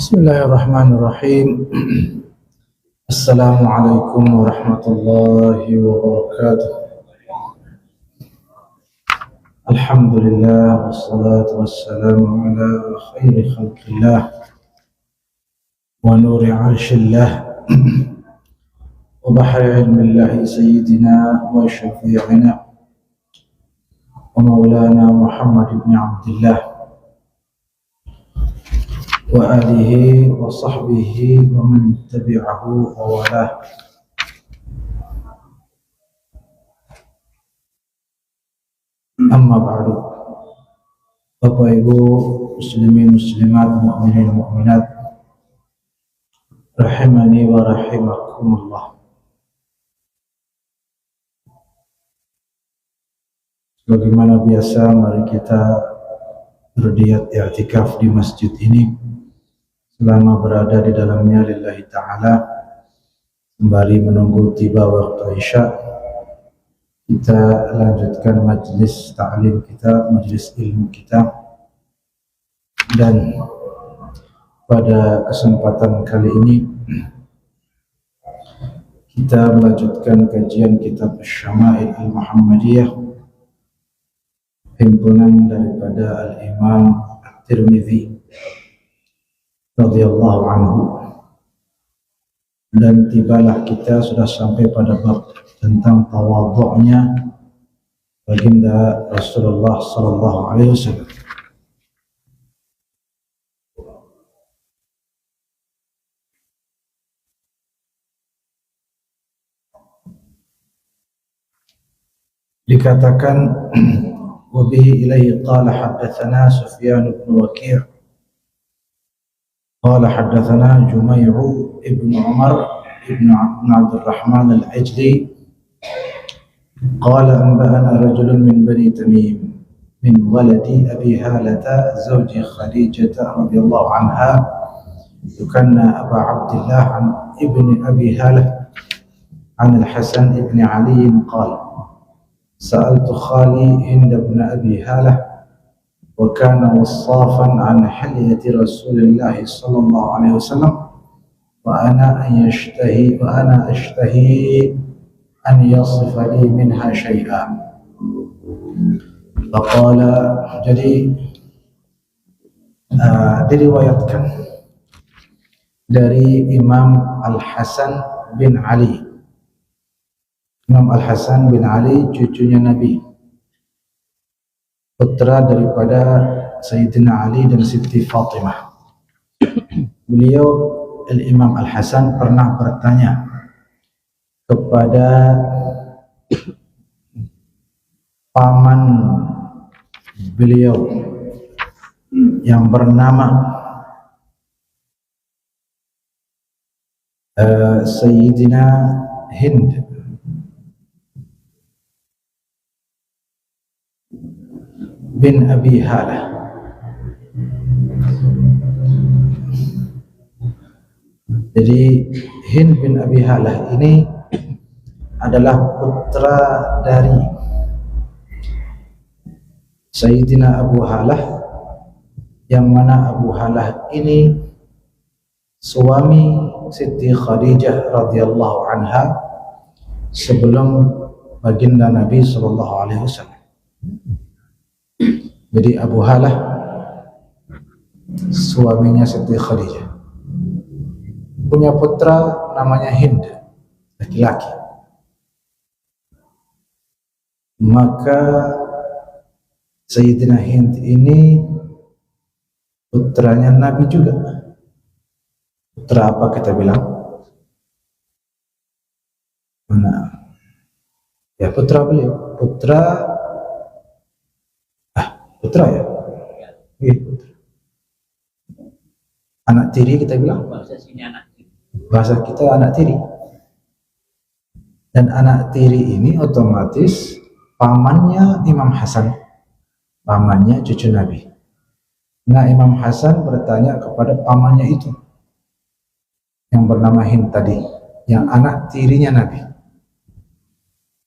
Bismillahirrahmanirrahim. Assalamualaikum warahmatullahi wabarakatuh. Alhamdulillah wassalatu wassalamu ala khairi khalqillah wa nuri arshillah wa bahri ilmillahi sayyidina wa syafi'ina wa maulana Muhammad ibn Abdullah wa alihi wa sahbihi wa man tabi'ahu wa walah. Amma ba'du. Bapak Ibu muslimin muslimat, mu'minin mu'minat rahimani wa rahimakumullah. Sebagaimana biasa, mari kita berdiat i'tikaf di masjid ini selama berada di dalamnya lillahi ta'ala, sembari menunggu tiba waktu Isya. Kita lanjutkan majlis ta'lim kita, majlis ilmu kita, dan pada kesempatan kali ini kita melanjutkan kajian kitab Asy-Syama'il Al-Muhammadiyah, himpunan daripada Al-Imam At-Tirmidzi radhiyallahu anhu, dan tibalah kita sudah sampai pada bab tentang tawadhu'nya baginda Rasulullah sallallahu alaihi wasallam. Dikatakan wa bihi ilaihi qala haddatsana Sufyan bin Waki' قال حدثنا جميع ابن عمر ابن عبد الرحمن العجلي قال أنبأنا رجل من بني تميم من ولد أبي هالة زوج خديجة رضي الله عنها يكنى أبا عبد الله عن ابن أبي هالة عن الحسن ابن علي قال سألت خالي هند بن أبي هالة وكان وصافا عن حلية رسول الله صلى الله عليه وسلم وأنا أشتهي أن يصف لي منها شيئا فقال diriwayatkan dari Imam Al-Hasan bin Ali. Imam Al-Hasan bin Ali cucunya Nabi, putra daripada Sayyidina Ali dan Siti Fatimah. Beliau Al-Imam Al-Hasan pernah bertanya kepada paman beliau yang bernama Sayyidina Hind bin Abi Halah. Jadi Hind bin Abi Halah ini adalah putra dari Sayyidina Abu Halah, yang mana Abu Halah ini suami Siti Khadijah radhiyallahu anha sebelum baginda Nabi sallallahu alaihi wasallam. Jadi Abu Halah suaminya Siti Khadijah punya putra namanya Hind, laki-laki. Maka Sayyidina Hind ini putranya Nabi juga. Putra apa kita bilang? Mana? Ya, putra beliau. Putra ya? Iya, putra. Anak tiri kita bilang? Bahasa kita anak tiri. Dan anak tiri ini otomatis pamannya Imam Hasan, pamannya cucu Nabi. Nah, Imam Hasan bertanya kepada pamannya itu yang bernama Hind tadi, yang anak tirinya Nabi.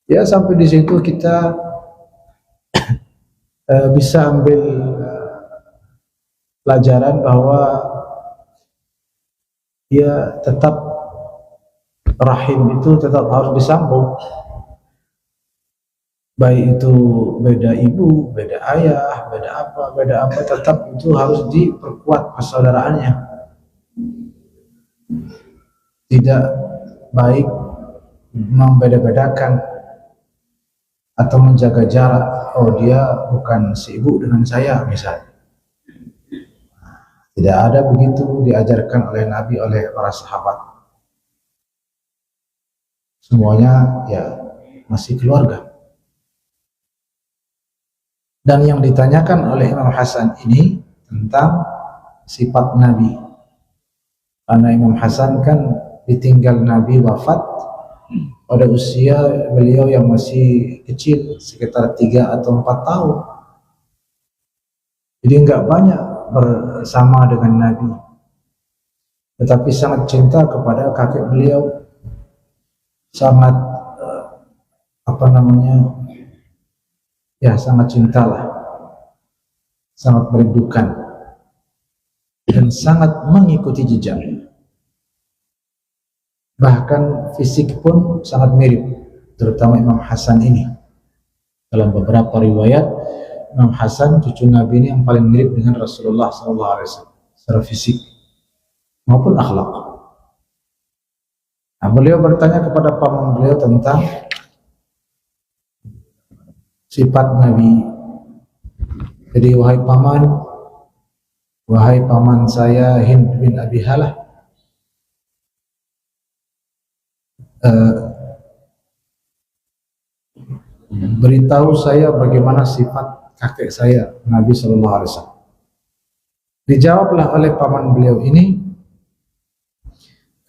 Ya, sampai di situ kita bisa ambil pelajaran bahwa ya tetap rahim itu tetap harus disambung, baik itu beda ibu, beda ayah, beda apa, tetap itu harus diperkuat persaudaraannya. Tidak baik membeda-bedakan atau menjaga jarak. Oh, dia bukan seibu dengan saya misalnya. Tidak ada begitu diajarkan oleh Nabi, oleh para sahabat. Semuanya ya masih keluarga. Dan yang ditanyakan oleh Imam Hasan ini tentang sifat Nabi. Karena Imam Hasan kan ditinggal Nabi wafat pada usia beliau yang masih kecil, sekitar 3 atau 4 tahun. Jadi enggak banyak bersama dengan Nabi, tetapi sangat cinta kepada kakek beliau, sangat sangat cintalah, sangat merindukan dan sangat mengikuti jejaknya. Bahkan fisik pun sangat mirip, terutama Imam Hasan ini. Dalam beberapa riwayat, Imam Hasan cucu Nabi ini yang paling mirip dengan Rasulullah SAW secara fisik maupun akhlak. Nah, beliau bertanya kepada paman beliau tentang sifat Nabi. Jadi, wahai paman saya Hind bin Abi Halah, beritahu saya bagaimana sifat kakek saya Nabi Sallallahu Alaihi Wasallam. Dijawablah oleh paman beliau ini,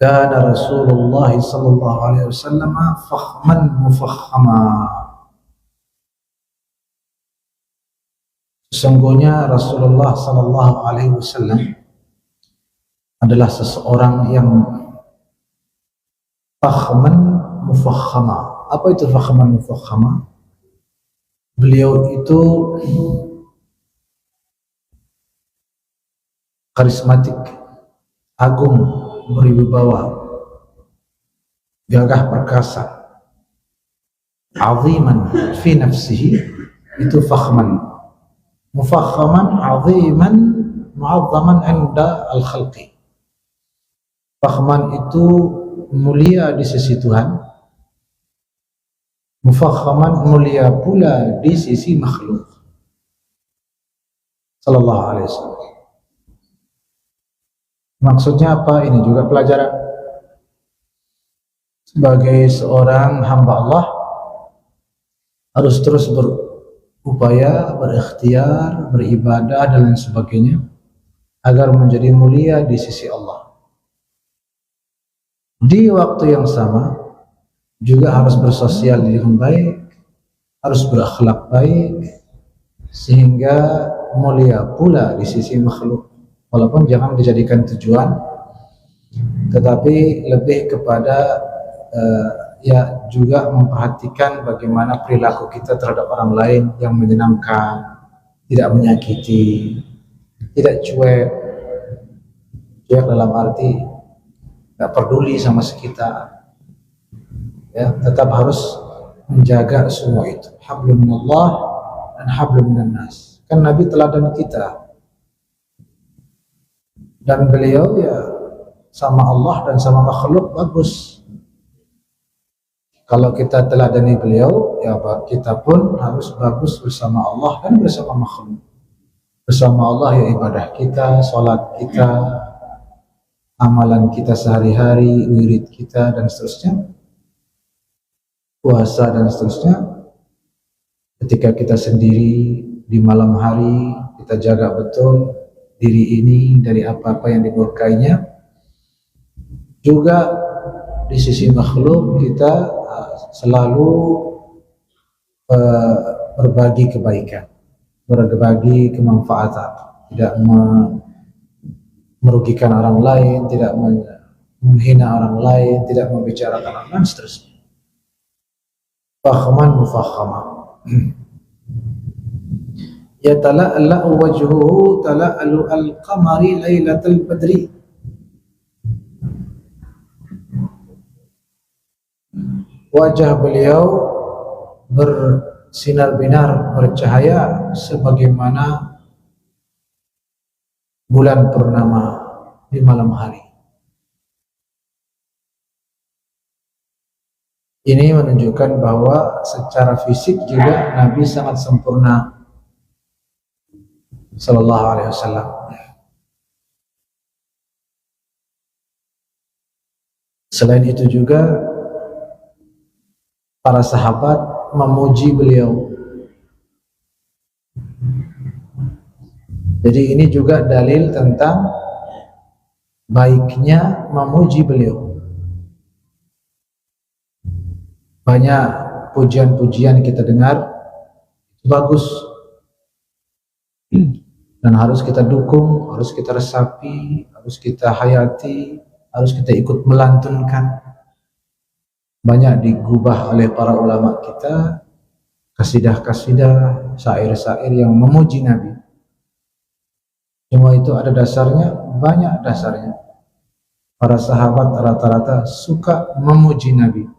kana Rasulullah Sallallahu Alaihi Wasallam fakhman mufakhama. Sesungguhnya Rasulullah Sallallahu Alaihi Wasallam adalah seseorang yang fakhman mufakhama. Apa itu fakhman mufakhama? Beliau itu karismatik, agung, berwibawa, gagah perkasa, aziman fi nafsihi, itu fakhman. Mufakhaman, aziman, mu'azzaman 'inda al-khalqi. Fakhman itu mulia di sisi Tuhan, mufakhaman mulia pula di sisi makhluk. Sallallahu Alaihi Wasallam. Maksudnya apa? Ini juga pelajaran. Sebagai seorang hamba Allah harus terus berupaya, berikhtiar, beribadah dan lain sebagainya agar menjadi mulia di sisi Allah. Di waktu yang sama juga harus bersosial dengan baik, harus berakhlak baik, sehingga mulia pula di sisi makhluk. Walaupun jangan dijadikan tujuan, tetapi lebih kepada juga memperhatikan bagaimana perilaku kita terhadap orang lain yang menyenangkan, tidak menyakiti, tidak cuek dalam arti tidak peduli sama sekitar. Ya, tetap harus menjaga semua itu. Hablum minallah dan hablum minan nas. Kan Nabi teladan kita. Dan beliau ya sama Allah dan sama makhluk bagus. Kalau kita teladani beliau, ya kita pun harus bagus bersama Allah dan bersama makhluk. Bersama Allah ya ibadah kita, salat kita, amalan kita sehari-hari, wirid kita dan seterusnya. Puasa dan seterusnya. Ketika kita sendiri di malam hari, kita jaga betul diri ini dari apa-apa yang dimurkainya. Juga di sisi makhluk kita selalu berbagi kebaikan, berbagi kemanfaatan, tidak merugikan orang lain, tidak menghina orang lain, tidak membicarakan orang lain, seterusnya. Fakhman mufakhama. Yatala'la'u wajhuhu tala'lu al-qamari lailatul badri. wajah beliau bersinar-binar, bercahaya sebagaimana bulan purnama di malam hari. Ini menunjukkan bahwa secara fisik juga Nabi sangat sempurna sallallahu alaihi wasallam. Selain itu juga para sahabat memuji beliau. Jadi ini juga dalil tentang baiknya memuji beliau. Banyak pujian-pujian kita dengar bagus dan harus kita dukung, harus kita resapi, harus kita hayati, harus kita ikut melantunkan. Banyak digubah oleh para ulama kita kasidah-kasidah, syair-syair yang memuji Nabi. Semua itu ada dasarnya, banyak dasarnya. Para sahabat rata-rata suka memuji Nabi.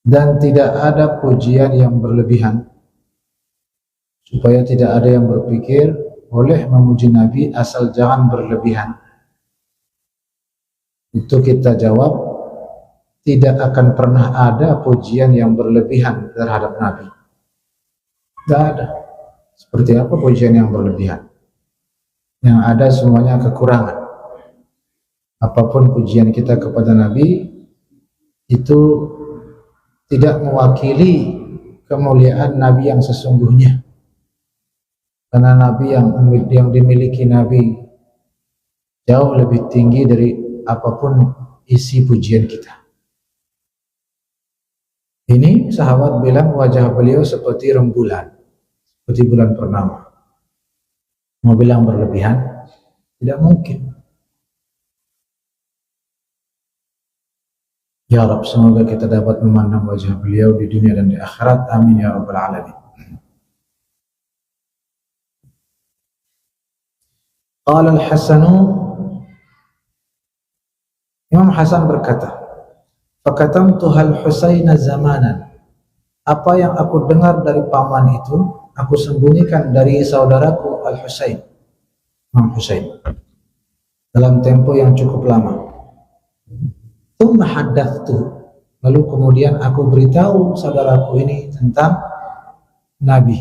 Dan tidak ada pujian yang berlebihan. Supaya tidak ada yang berpikir boleh memuji Nabi asal jangan berlebihan. Itu kita jawab, tidak akan pernah ada pujian yang berlebihan terhadap Nabi. Tidak ada. Seperti apa pujian yang berlebihan? Yang ada semuanya kekurangan. Apapun pujian kita kepada Nabi, itu tidak mewakili kemuliaan Nabi yang sesungguhnya. Karena Nabi yang dimiliki Nabi jauh lebih tinggi dari apapun isi pujian kita. Ini sahabat bilang wajah beliau seperti rembulan, seperti bulan purnama. Mau bilang berlebihan? Tidak mungkin. Ya Rabb, semoga kita dapat memandang wajah beliau di dunia dan di akhirat. Amin ya Rabbal Alamin. Qala al-Hasanu, Imam Hasan berkata, "Fakatamtuha al-Husaina zamanan." Apa yang aku dengar dari paman itu, aku sembunyikan dari saudaraku Al-Husain, Imam Husain, dalam tempo yang cukup lama. Tsumma haddathtu, lalu kemudian aku beritahu saudaraku ini tentang Nabi,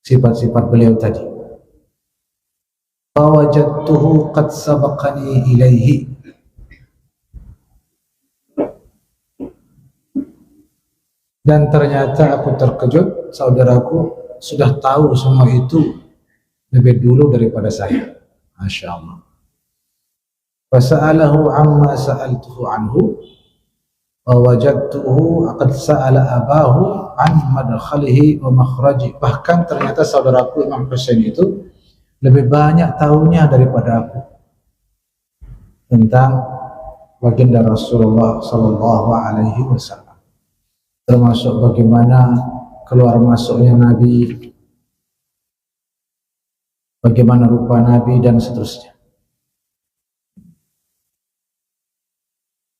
sifat-sifat beliau tadi. Fawajadtuhu qad sabaqani ilaihi, dan ternyata aku terkejut, saudaraku sudah tahu semua itu lebih dulu daripada saya. Masya Allah. Fasa'alahu amma sa'altuhu anhu, wa wajadtuhu qad sa'ala abahu an madkhalihi wa makhraji. Bahkan ternyata saudaraku Imam Husain itu lebih banyak tahunya daripada aku tentang baginda Rasulullah sallallahu alaihi wasallam, termasuk bagaimana keluar masuknya Nabi, bagaimana rupa Nabi dan seterusnya.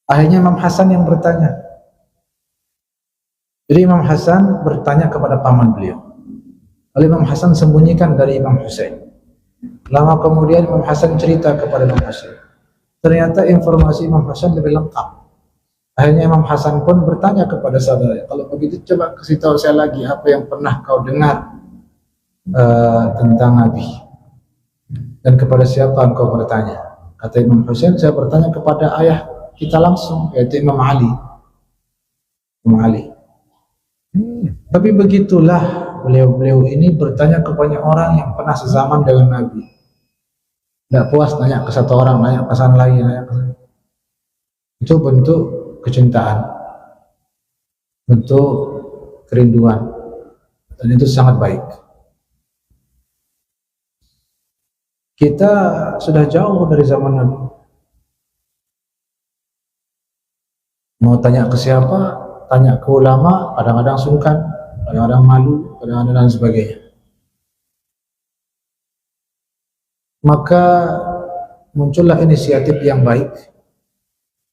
Akhirnya Imam Hasan yang bertanya. Jadi Imam Hasan bertanya kepada paman beliau. Lalu Imam Hasan sembunyikan dari Imam Husain. Lama kemudian Imam Hasan cerita kepada Imam Husain. Ternyata informasi Imam Hasan lebih lengkap. Akhirnya Imam Hasan pun bertanya kepada saudaranya, kalau begitu coba kasih tahu saya lagi apa yang pernah kau dengar tentang Nabi. Dan kepada siapa engkau bertanya? Kata Imam Husain, saya bertanya kepada ayah kita langsung, yaitu Imam Ali. Imam Ali. Tapi begitulah beliau-beliau ini bertanya ke banyak orang yang pernah sezaman dengan Nabi. Tidak puas nanya ke satu orang, nanya ke sana lagi, nanya ke sana. Itu bentuk kecintaan, bentuk kerinduan, dan itu sangat baik. Kita sudah jauh dari zaman Nabi. Mau tanya ke siapa, tanya ke ulama, kadang-kadang sungkan, kadang-kadang malu, kadang-kadang dan sebagainya. Maka muncullah inisiatif yang baik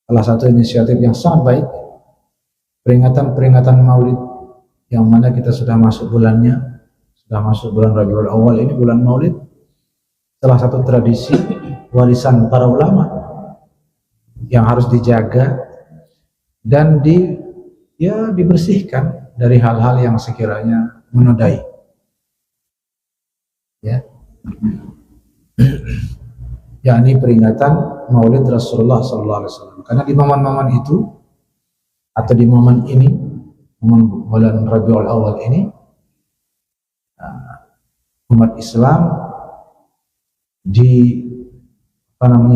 salah satu inisiatif yang sangat baik, peringatan Maulid, yang mana kita sudah masuk bulannya, sudah masuk bulan Rabiul Awal ini, bulan Maulid, salah satu tradisi warisan para ulama yang harus dijaga dan dibersihkan dari hal-hal yang sekiranya menodai. Ya. Yakni peringatan Maulid Rasulullah SAW. Karena di momen-momen itu atau di momen ini, momen bulan Rabiul Awal ini, umat Islam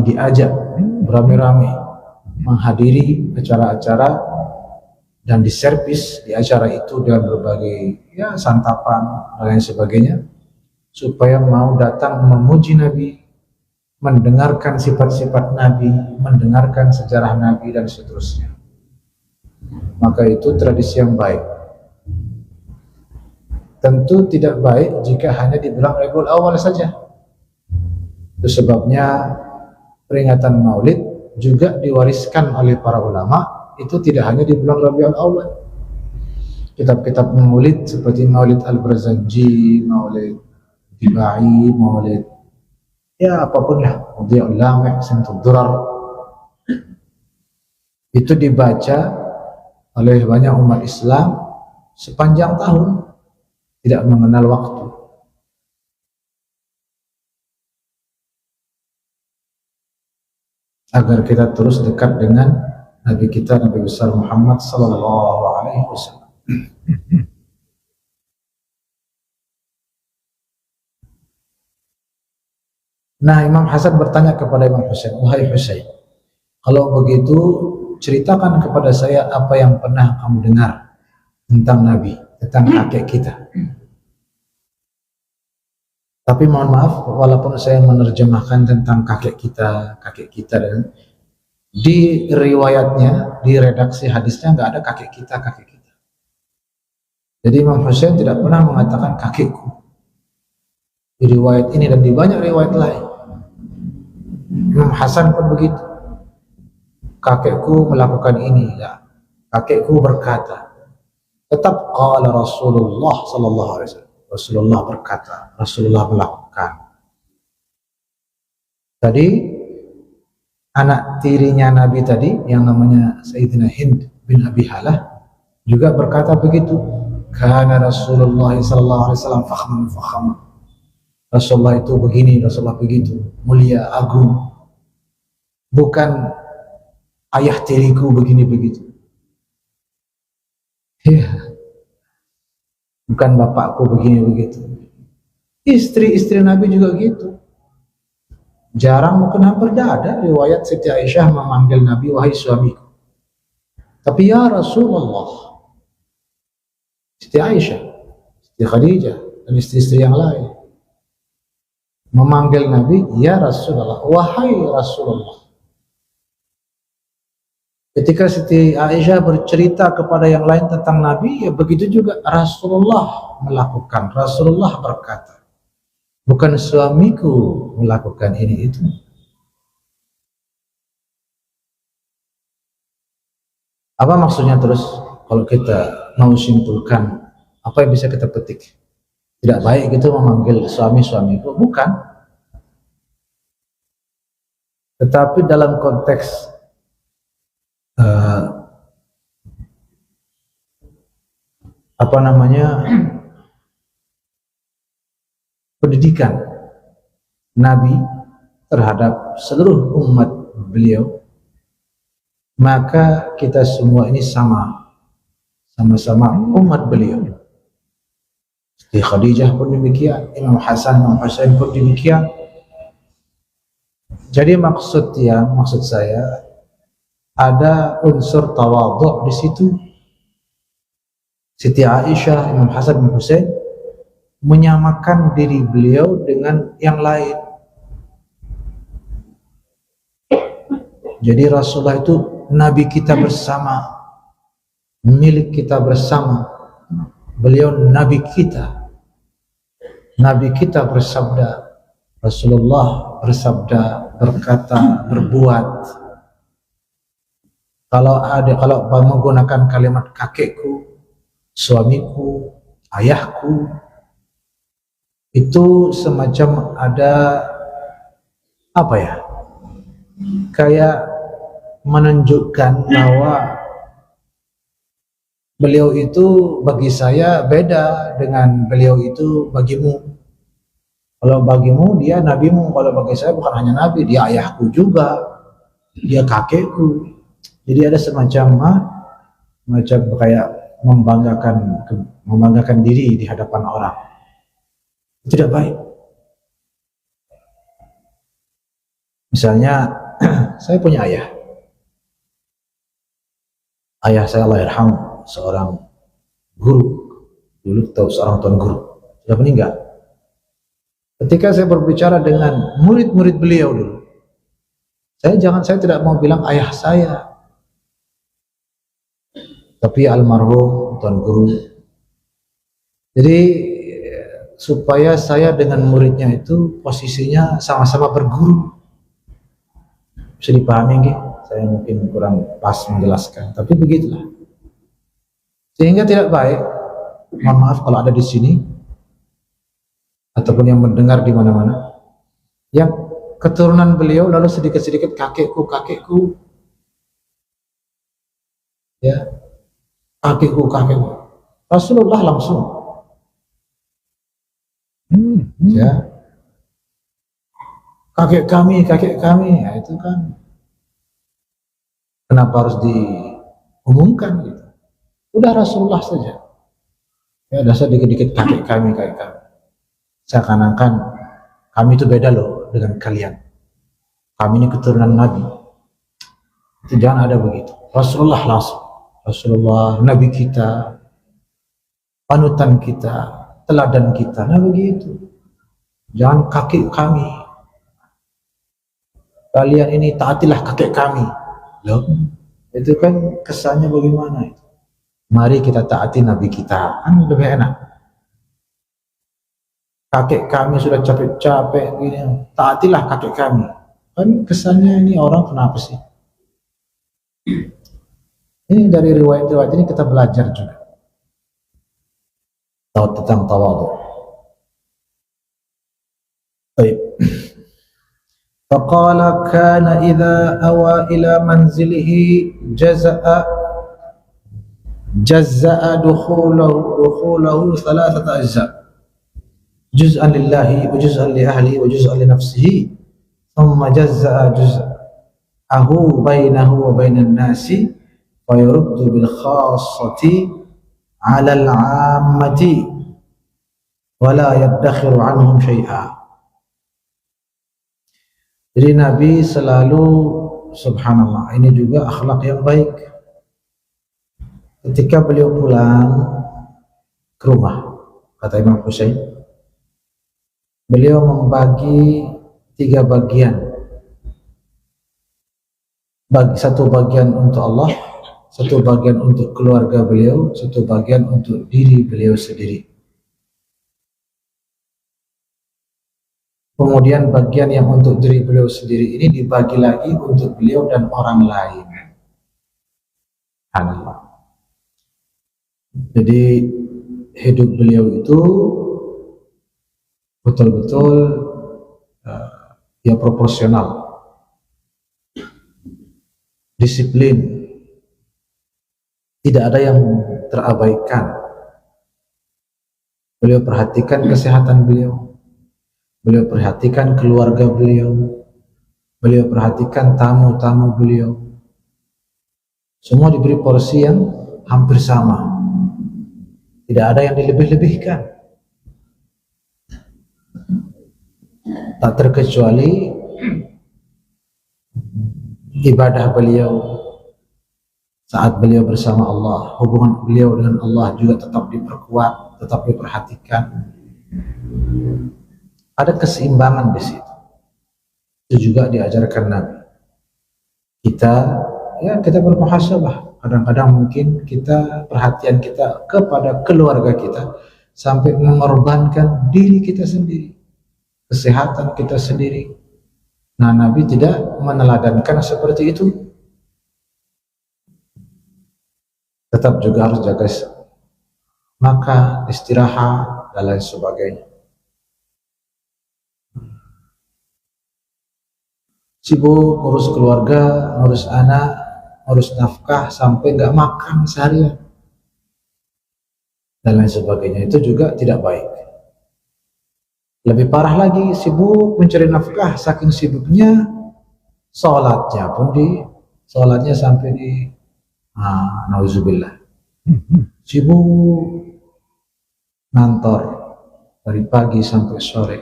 diajak beramai-ramai menghadiri acara-acara dan diservis di acara itu dengan berbagai santapan dan lain sebagainya, supaya mau datang memuji Nabi, mendengarkan sifat-sifat Nabi, mendengarkan sejarah Nabi dan seterusnya. Maka itu tradisi yang baik. Tentu tidak baik jika hanya di bulan Rabiul Awal saja. Itu sebabnya peringatan Maulid juga diwariskan oleh para ulama, itu tidak hanya di bulan Rabiul Awal. Kitab-kitab Maulid seperti Maulid Al-Barzanji, Maulid Tibai, Maulid apapun lah, Mudhi'ul Lami', Simtud Durar, itu dibaca oleh banyak umat Islam sepanjang tahun, tidak mengenal waktu. Agar kita terus dekat dengan Nabi kita, Nabi besar Muhammad sallallahu alaihi wasallam. Nah, Imam Hasan bertanya kepada Imam Husain, "Wahai Husain, kalau begitu ceritakan kepada saya apa yang pernah kamu dengar tentang Nabi, tentang kakek kita." Tapi mohon maaf, walaupun saya menerjemahkan tentang kakek kita dan di riwayatnya, di redaksi hadisnya nggak ada kakek kita. Jadi Imam Husain tidak pernah mengatakan kakekku di riwayat ini dan di banyak riwayat lain. Imam Hasan pun begitu. Kakekku melakukan ini, ya. Kakekku berkata. Tetap qala Rasulullah sallallahu alaihi wasallam. Rasulullah berkata, Rasulullah melakukan. Tadi anak tirinya Nabi tadi yang namanya Sayyidina Hind bin Abi Halah juga berkata begitu. Kana Rasulullah sallallahu alaihi wasallam fakhman. Rasulullah itu begini, Rasulullah begitu, mulia, agung. Bukan ayah tiriku begini begitu. Ya. Bukan bapakku begini begitu. Istri-istri Nabi juga gitu. Jarang, mungkin hampir tidak ada riwayat Siti Aisyah memanggil Nabi wahai suamiku. Tapi ya Rasulullah, Siti Aisyah, Siti Khadijah dan istri-istri yang lain memanggil Nabi ya Rasulullah, wahai Rasulullah. Ketika Siti Aisyah bercerita kepada yang lain tentang Nabi, ya begitu juga Rasulullah melakukan. Rasulullah berkata, bukan suamiku melakukan ini itu. Apa maksudnya terus? Kalau kita mau simpulkan, apa yang bisa kita petik? Tidak baik gitu memanggil suami-suamiku, bukan. Tetapi dalam konteks pendidikan Nabi terhadap seluruh umat beliau, maka kita semua ini sama-sama umat beliau. Siti Khadijah pun demikian, Imam Hasan, Imam Husain pun demikian. Jadi maksud saya ada unsur tawadhu di situ. Siti Aisyah, Imam Hasan bin Husain menyamakan diri beliau dengan yang lain. Jadi Rasulullah itu Nabi kita bersama, milik kita bersama. Beliau Nabi kita. Nabi kita bersabda, Rasulullah bersabda, berkata, berbuat. Kalau menggunakan kalimat kakekku, suamiku, ayahku, itu semacam ada apa ya? Kayak menunjukkan bahwa beliau itu bagi saya beda dengan beliau itu bagimu. Kalau bagimu dia nabimu, kalau bagi saya bukan hanya nabi, dia ayahku juga, dia kakekku. Jadi ada macam kayak membanggakan diri di hadapan orang. Tidak baik. Misalnya saya punya ayah. Ayah saya Allah yarham, seorang guru. Dulu tahu seorang tuan guru. Sudah meninggal. Ketika saya berbicara dengan murid-murid beliau dulu, saya tidak mau bilang ayah saya, tapi almarhum tuan guru. Jadi supaya saya dengan muridnya itu posisinya sama-sama berguru. Bisa dipahami nggih? Saya mungkin kurang pas menjelaskan, tapi begitulah. Sehingga tidak baik, mohon maaf kalau ada di sini ataupun yang mendengar di mana-mana, yang keturunan beliau lalu sedikit-sedikit kakekku, ya, kakekku. Rasulullah langsung, ya, kakek kami, ya, itu kan kenapa harus diumumkan gitu? Udah Rasulullah saja. Ya, dasar dikit-dikit kakek kami. Seakan-akan kami itu beda loh dengan kalian. Kami ini keturunan Nabi. Itu jangan ada begitu. Rasulullah langsung. Rasulullah, Nabi kita, panutan kita, teladan kita. Nah begitu. Jangan kakek kami. Kalian ini taatilah kakek kami. Loh, itu kan kesannya bagaimana itu? Mari kita taati Nabi kita, kan lebih enak. Kakek kami sudah capek-capek gini, taatilah kakek kami. Kan kesannya ini orang kenapa sih? Ini dari riwayat-riwayat ini kita belajar juga. Tahu tentang tawadhu. Baik. فقال كان إذا أوى إلى منزله جزأ دخوله ثلاثة أجزاء جزءا لله وجزءا لأهله وجزءا لنفسه ثم جزأ جزءه بينه وبين الناس ويرد بالخاصة على العامة ولا يدخر عنهم شيئا. Jadi Nabi selalu, subhanallah, ini juga akhlak yang baik. Ketika beliau pulang ke rumah, kata Imam Husain, beliau membagi 3 bagian. Satu bagian untuk Allah, satu bagian untuk keluarga beliau, satu bagian untuk diri beliau sendiri. Kemudian bagian yang untuk diri beliau sendiri ini dibagi lagi untuk beliau dan orang lain. Subhanallah. Jadi hidup beliau itu betul-betul ya proporsional, disiplin, tidak ada yang terabaikan. Beliau perhatikan kesehatan beliau. Beliau perhatikan keluarga beliau, beliau perhatikan tamu-tamu beliau. Semua diberi porsi yang hampir sama. Tidak ada yang dilebih-lebihkan. Tak terkecuali ibadah beliau saat beliau bersama Allah, hubungan beliau dengan Allah juga tetap diperkuat, tetap diperhatikan. Ada keseimbangan di situ. Itu juga diajarkan Nabi. Kita bermuhasabah. Kadang-kadang mungkin perhatian kita kepada keluarga kita sampai mengorbankan diri kita sendiri, kesehatan kita sendiri. Nah, Nabi tidak meneladankan seperti itu. tetap juga harus jaga makan, istirahat, dan lain sebagainya. Sibuk ngurus keluarga, ngurus anak, ngurus nafkah sampai nggak makan seharian dan lain sebagainya, itu juga tidak baik. Lebih parah lagi, sibuk mencari nafkah, saking sibuknya sholatnya sampai di nauzubillah, sibuk ngantor dari pagi sampai sore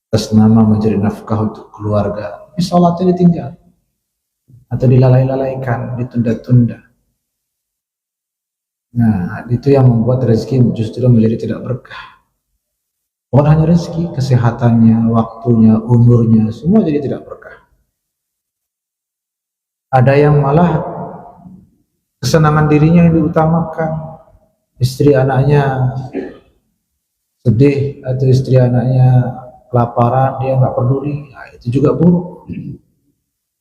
atas nama mencari nafkah untuk keluarga, tapi sholatnya ditinggal atau dilalaikan, ditunda-tunda. Nah, itu yang membuat rezeki justru menjadi tidak berkah. Bukan hanya rezeki, kesehatannya, waktunya, umurnya, semua jadi tidak berkah. Ada yang malah kesenangan dirinya yang diutamakan, istri anaknya sedih atau istri anaknya kelaparan, dia nggak peduli. Nah, itu juga buruk.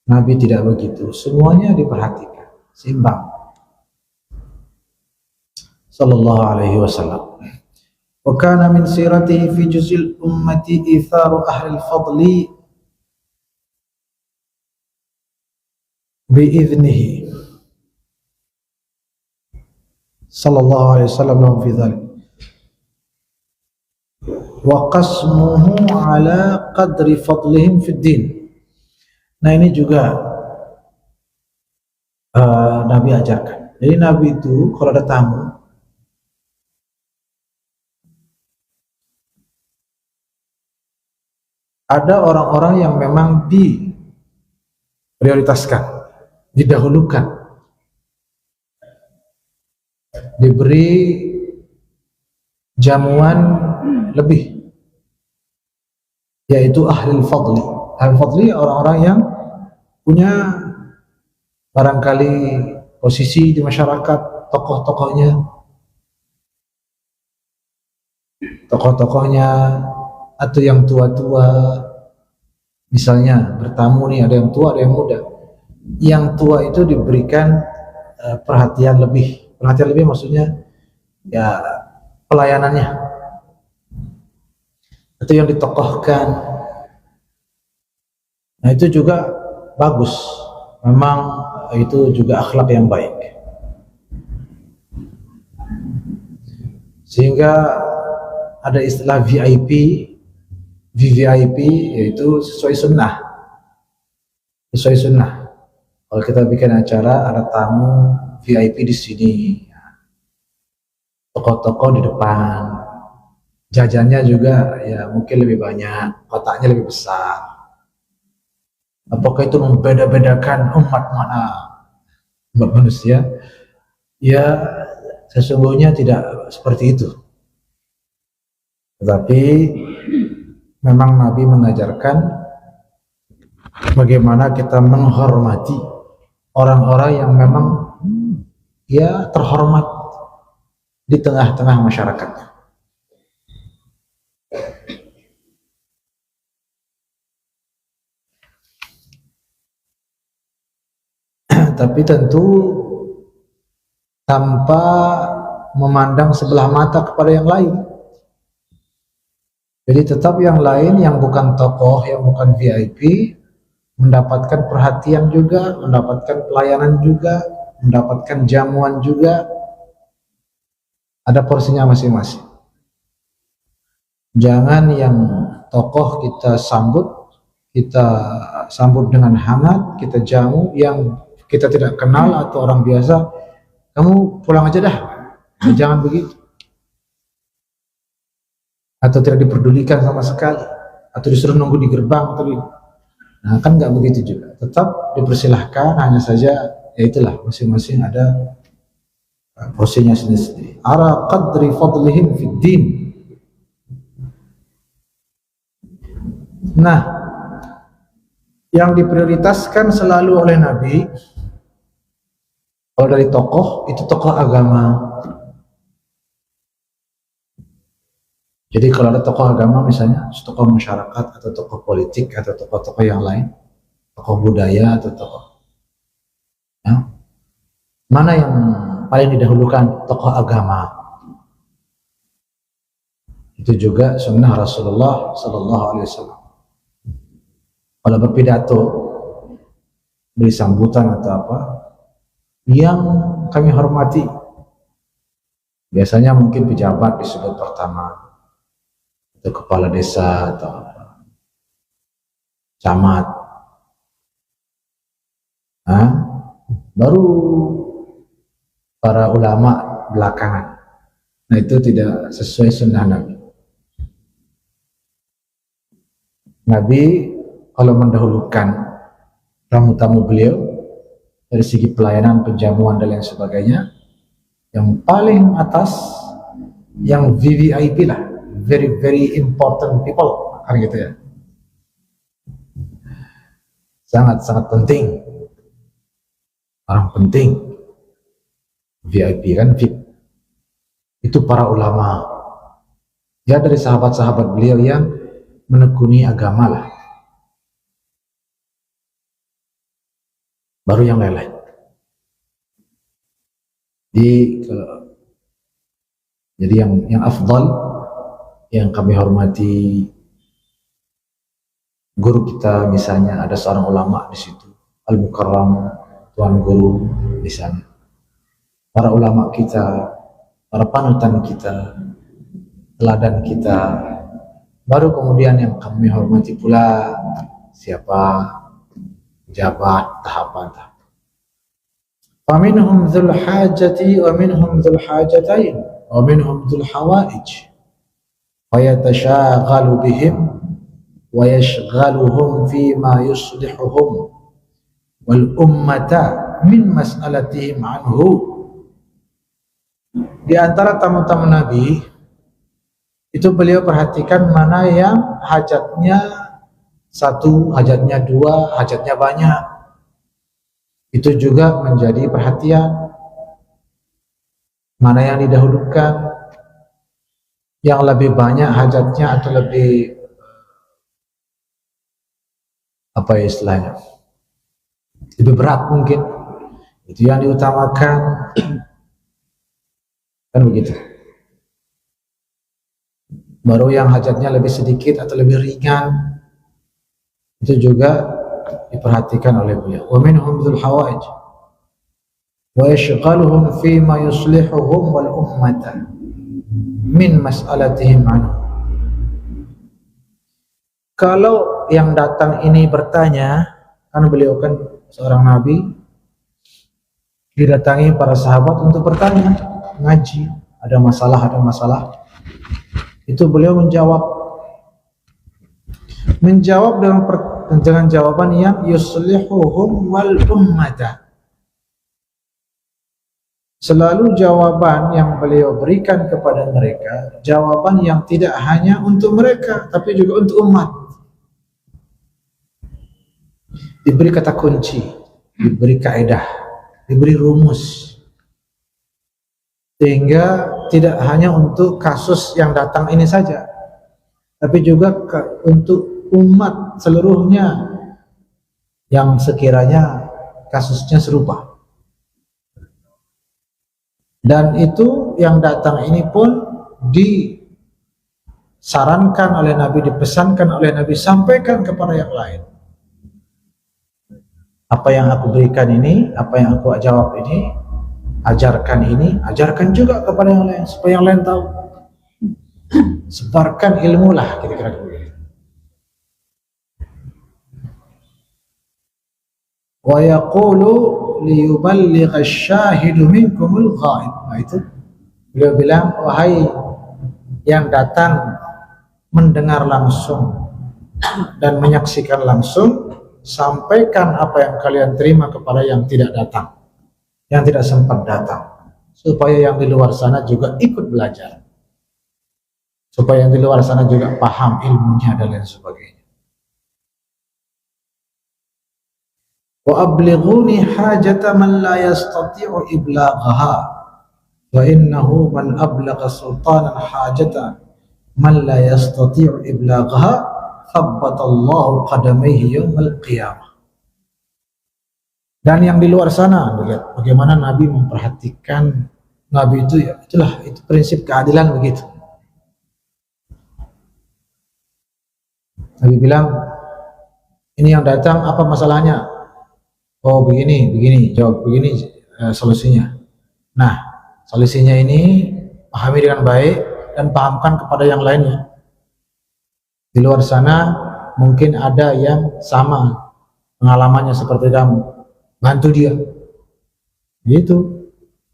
Nabi tidak begitu, semuanya diperhatikan, seimbang. Sallallahu alaihi wasallam. Wa kana min siratihi fi juz'il ummati itharu ahli al-fadli bi idnihi. Sallallahu alaihi wasallam fi dzalik. Wa qasmuhu ala qadri fadlihim fid din. Nah, ini juga Nabi ajarkan. Jadi Nabi itu kalau ada tamu, ada orang-orang yang memang diprioritaskan, didahulukan, diberi jamuan lebih, yaitu ahli fadli. Ahli fadli orang-orang yang punya barangkali posisi di masyarakat, tokoh-tokohnya atau yang tua-tua. Misalnya bertamu nih, ada yang tua, ada yang muda. Yang tua itu diberikan perhatian lebih. Perhatian lebih maksudnya ya pelayanannya. Itu yang ditokohkan. Nah, itu juga bagus. Memang itu juga akhlak yang baik. Sehingga ada istilah VIP, VVIP, yaitu sesuai sunnah. Sesuai sunnah. Kalau kita bikin acara, ada tamu VIP di sini, tokoh-tokoh di depan, jajannya juga ya mungkin lebih banyak, kotaknya lebih besar. Apakah itu membeda-bedakan umat manusia? Ya, sesungguhnya tidak seperti itu. Tetapi memang Nabi mengajarkan bagaimana kita menghormati orang-orang yang memang ya terhormat di tengah-tengah masyarakat. Tapi tentu tanpa memandang sebelah mata kepada yang lain. Jadi tetap yang lain yang bukan tokoh, yang bukan VIP mendapatkan perhatian juga, mendapatkan pelayanan juga, mendapatkan jamuan juga. Ada porsinya masing-masing. Jangan yang tokoh kita sambut dengan hangat, kita jamu, yang kita tidak kenal atau orang biasa, kamu pulang aja dah. Jangan begitu. Atau tidak diperdulikan sama sekali, atau disuruh nunggu di gerbang, nah kan nggak begitu juga. Tetap dipersilahkan, hanya saja ya itulah, masing-masing ada porsinya sendiri-sendiri. Ara qadri fadlihim fid din. Nah, yang diprioritaskan selalu oleh Nabi, kalau dari tokoh, itu tokoh agama. Jadi kalau ada tokoh agama misalnya, tokoh masyarakat atau tokoh politik atau tokoh-tokoh yang lain, tokoh budaya atau tokoh, ya, mana yang paling didahulukan tokoh agama. Itu juga sunnah Rasulullah Sallallahu Alaihi Wasallam. Kalau berpidato, beri sambutan atau apa, yang kami hormati, biasanya mungkin pejabat disebut pertama, atau kepala desa atau apa, camat, baru para ulama belakangan. Nah, itu tidak sesuai sunnah Nabi. Nabi kalau mendahulukan tamu-tamu beliau dari segi pelayanan, penjamuan dan lain sebagainya, yang paling atas, yang VVIP lah, very very important people, kan gitu ya, sangat penting, orang penting, VIP kan, VIP itu para ulama ya, dari sahabat-sahabat beliau yang menekuni agama lah, baru yang lain-lain. Jadi yang afdal, yang kami hormati, guru kita misalnya, ada seorang ulama di situ, Al-Mukarram, Tuan Guru misalnya, para ulama kita, para panutan kita, teladan kita, baru kemudian yang kami hormati pula siapa, jabat, tahapan. Faminhum dzul hajati wa minhum dzul hajatain wa minhum dzul hawaij wa yatashaghalu bihim wa yashghaluhum fima yuslihuhum wal ummata min mas'alatihim anhu. Di antara tamu-tamu Nabi itu beliau perhatikan mana yang hajatnya satu, hajatnya dua, hajatnya banyak. Itu juga menjadi perhatian. Mana yang didahulukan, yang lebih banyak hajatnya atau lebih apa ya istilahnya, lebih berat mungkin, itu yang diutamakan, kan begitu. Baru yang hajatnya lebih sedikit atau lebih ringan, itu juga diperhatikan oleh beliau. Wa minhum dzul hawaij wa yashghaluhum fi ma yuslihuhum wal ummata min mas'alatihim anhu. Kalau yang datang ini bertanya, kan beliau kan seorang nabi, didatangi para sahabat untuk bertanya, ngaji, ada masalah, itu beliau menjawab dengan jawaban yang yuslihuhum wal ummata. Selalu jawaban yang beliau berikan kepada mereka, jawaban yang tidak hanya untuk mereka, tapi juga untuk umat. Diberi kata kunci, diberi kaidah, diberi rumus, sehingga tidak hanya untuk kasus yang datang ini saja, tapi juga untuk umat seluruhnya yang sekiranya kasusnya serupa. Dan itu yang datang ini pun disarankan oleh Nabi, dipesankan oleh Nabi, sampaikan kepada yang lain. Apa yang aku berikan ini, apa yang aku jawab ini, ajarkan ini, ajarkan juga kepada yang lain, supaya yang lain tahu. Sebarkan ilmu lah, kira-kira begitu. Wa yaqulu liyuballigha asy-syahidu minkumul ghaib. Nah, itu beliau bilang, wahai yang datang mendengar langsung dan menyaksikan langsung, sampaikan apa yang kalian terima kepada yang tidak datang, yang tidak sempat datang, supaya yang di luar sana juga ikut belajar, supaya yang di luar sana juga paham ilmunya dan lain sebagainya. Wa ablighuni hajata man la yastati'u iblaghaha wa innahu man ablagha sultanan hajata man la yastati'u iblaghaha thabbatallahu qadamayhi yawmal qiyamah. Dan yang di luar sana, lihat bagaimana Nabi memperhatikan. Nabi itu ya, itu prinsip keadilan begitu. Nabi bilang, ini yang datang apa masalahnya? Oh begini, jawab begini solusinya. Nah, solusinya ini pahami dengan baik dan pahamkan kepada yang lainnya. Di luar sana mungkin ada yang sama pengalamannya seperti kamu, bantu dia. Gitu.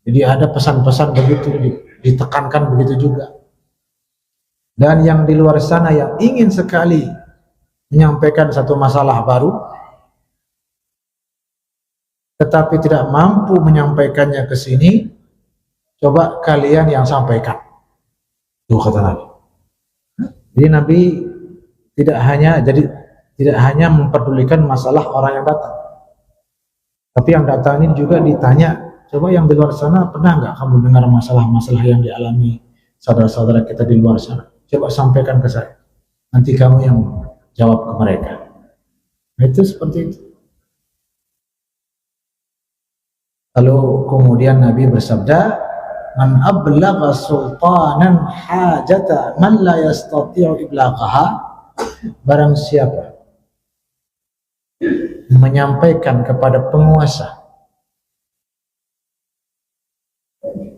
Jadi ada pesan-pesan begitu, ditekankan begitu juga. Dan yang di luar sana yang ingin sekali menyampaikan satu masalah baru, tetapi tidak mampu menyampaikannya ke sini, coba kalian yang sampaikan. Tuh kata Nabi. Jadi Nabi tidak hanya memperdulikan masalah orang yang datang, tapi yang datang ini juga ditanya, coba yang di luar sana pernah nggak kamu dengar masalah-masalah yang dialami saudara-saudara kita di luar sana? Coba sampaikan ke saya. Nanti kamu yang jawab ke mereka. Nah, itu seperti itu. Lalu kemudian Nabi bersabda, man ablagha sultanan hajata man la yastati'u iblaghaha, barang siapa menyampaikan kepada penguasa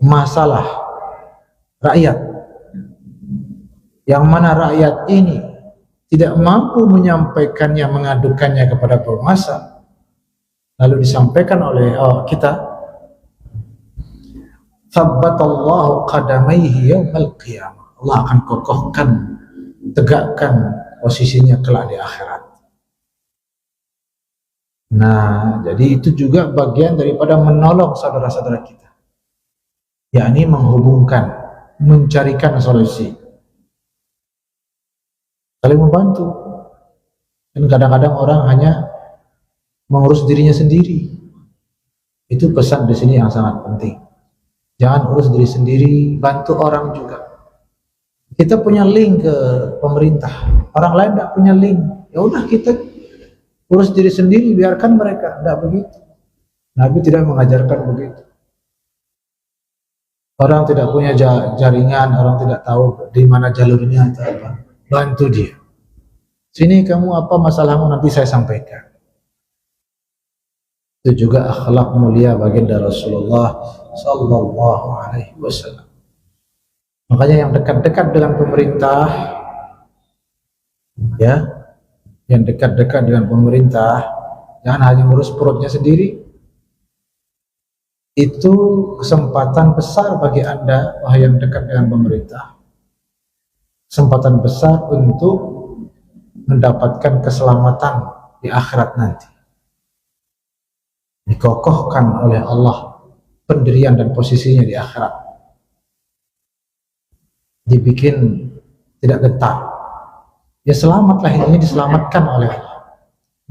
masalah rakyat yang mana rakyat ini tidak mampu menyampaikannya, mengadukannya kepada penguasa, lalu disampaikan oleh kita, thabbatallahu qadamaihi yaumal qiyamah, Allah akan kokohkan, tegakkan posisinya kelak di akhirat. Nah, jadi itu juga bagian daripada menolong saudara-saudara kita, yakni menghubungkan, mencarikan solusi, saling membantu. Dan kadang-kadang orang hanya mengurus dirinya sendiri. Itu pesan di sini yang sangat penting. Jangan urus diri sendiri, bantu orang juga. Kita punya link ke pemerintah, orang lain tidak punya link. Ya udah kita urus diri sendiri, biarkan mereka. Tidak begitu. Nabi tidak mengajarkan begitu. Orang tidak punya jaringan, orang tidak tahu di mana jalurnya atau apa. Bantu dia. Sini kamu apa masalahmu, nanti saya sampaikan. Itu juga akhlak mulia baginda Rasulullah Sallallahu Alaihi Wasallam. Makanya yang dekat-dekat dengan pemerintah, ya, yang dekat-dekat dengan pemerintah, jangan hanya ngurus perutnya sendiri. Itu kesempatan besar bagi Anda, wahai yang dekat dengan pemerintah. Kesempatan besar untuk mendapatkan keselamatan di akhirat nanti. Dikokohkan oleh Allah pendirian dan posisinya di akhirat. Dibikin tidak getar. Ya selamatlah, ini diselamatkan oleh Allah.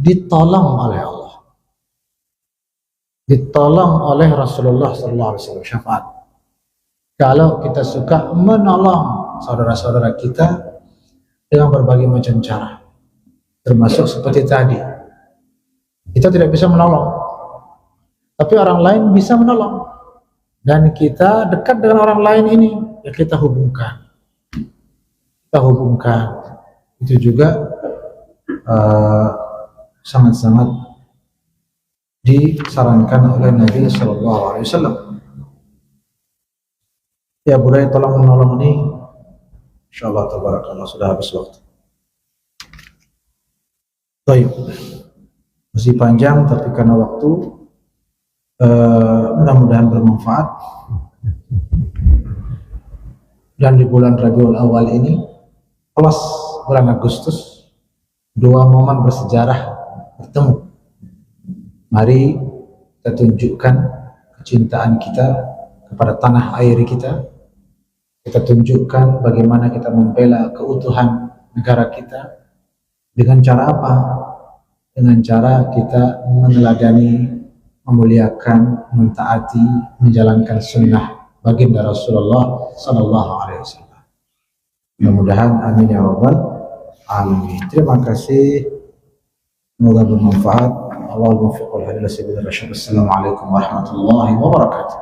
Ditolong oleh Allah. Ditolong oleh Rasulullah SAW, syafaat. Kalau kita suka menolong saudara-saudara kita dengan berbagai macam cara, termasuk seperti tadi, kita tidak bisa menolong, tapi orang lain bisa menolong, dan kita dekat dengan orang lain ini, ya kita hubungkan. Itu juga sangat-sangat disarankan oleh Nabi Sallallahu Alaihi Wasallam. Ya, budaya tolong menolong ini, insyaallah tabarakallah sudah habis waktu. Baik, masih panjang tapi karena waktu, mudah-mudahan bermanfaat. Dan di bulan Rabiul Awal ini plus bulan Agustus, dua momen bersejarah bertemu. Mari kita tunjukkan kecintaan kita kepada tanah air kita. Kita tunjukkan bagaimana kita membela keutuhan negara kita. Dengan cara apa? Dengan cara kita meneladani, memuliakan, mentaati, menjalankan sunnah baginda Rasulullah Sallallahu Alaihi Wasallam. Mudah-mudahan amin ya rabbal alamin. Terima kasih. Semoga bermanfaat. الله الموفق والهدي إلى سبيل الرشاد. السلام عليكم ورحمة الله وبركاته.